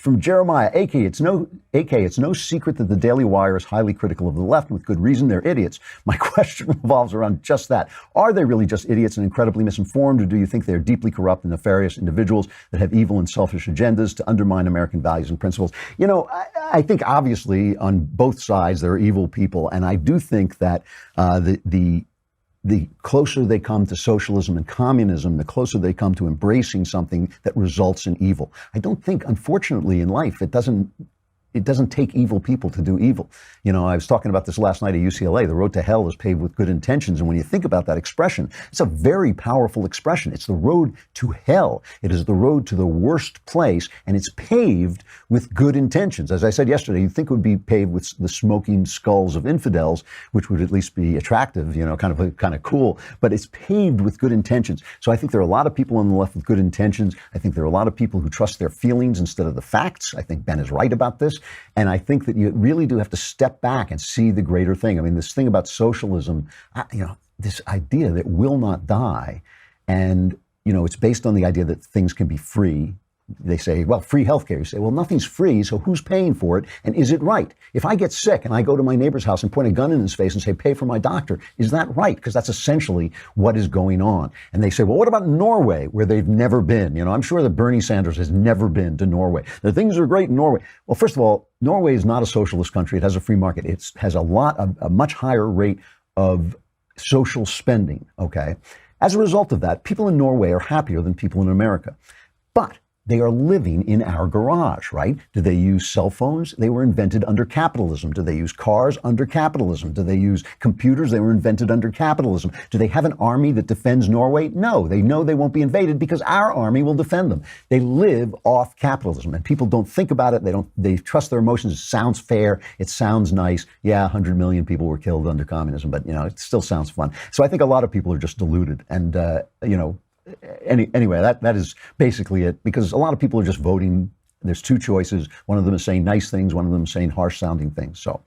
from Jeremiah, it's no secret that the Daily Wire is highly critical of the left, with good reason. They're idiots. My question revolves around just that. Are they really just idiots and incredibly misinformed, or do you think they're deeply corrupt and nefarious individuals that have evil and selfish agendas to undermine American values and principles? You know, I think obviously on both sides there are evil people, and I do think that the closer they come to socialism and communism, the closer they come to embracing something that results in evil. I don't think, unfortunately, in life, it doesn't take evil people to do evil. You know, I was talking about this last night at UCLA. The road to hell is paved with good intentions. And when you think about that expression, it's a very powerful expression. It's the road to hell. It is the road to the worst place, and it's paved with good intentions. As I said yesterday, you'd think it would be paved with the smoking skulls of infidels, which would at least be attractive, you know, kind of cool. But it's paved with good intentions. So I think there are a lot of people on the left with good intentions. I think there are a lot of people who trust their feelings instead of the facts. I think Ben is right about this. And I think that you really do have to step back and see the greater thing. I mean, this thing about socialism, you know, this idea that will not die. And, you know, it's based on the idea that things can be free. They say, well, free healthcare. You say, well, nothing's free, so who's paying for it? And is it right? If I get sick and I go to my neighbor's house and point a gun in his face and say, pay for my doctor, is that right? Because that's essentially what is going on. And they say, well, what about Norway, where they've never been? You know, I'm sure that Bernie Sanders has never been to Norway. The things are great in Norway. Well, first of all, Norway is not a socialist country. It has a free market. It has a much higher rate of social spending, okay? As a result of that, people in Norway are happier than people in America. But they are living in our garage, right? Do they use cell phones? They were invented under capitalism. Do they use cars? Under capitalism. Do they use computers? They were invented under capitalism. Do they have an army that defends Norway? No, they know they won't be invaded because our army will defend them. They live off capitalism, and people don't think about it. They trust their emotions. It sounds fair. It sounds nice. Yeah, 100 million people were killed under communism, but, you know, it still sounds fun. So I think a lot of people are just deluded, and, you know, anyway, that is basically it, because a lot of people are just voting. There's two choices. One of them is saying nice things. One of them is saying harsh sounding things. So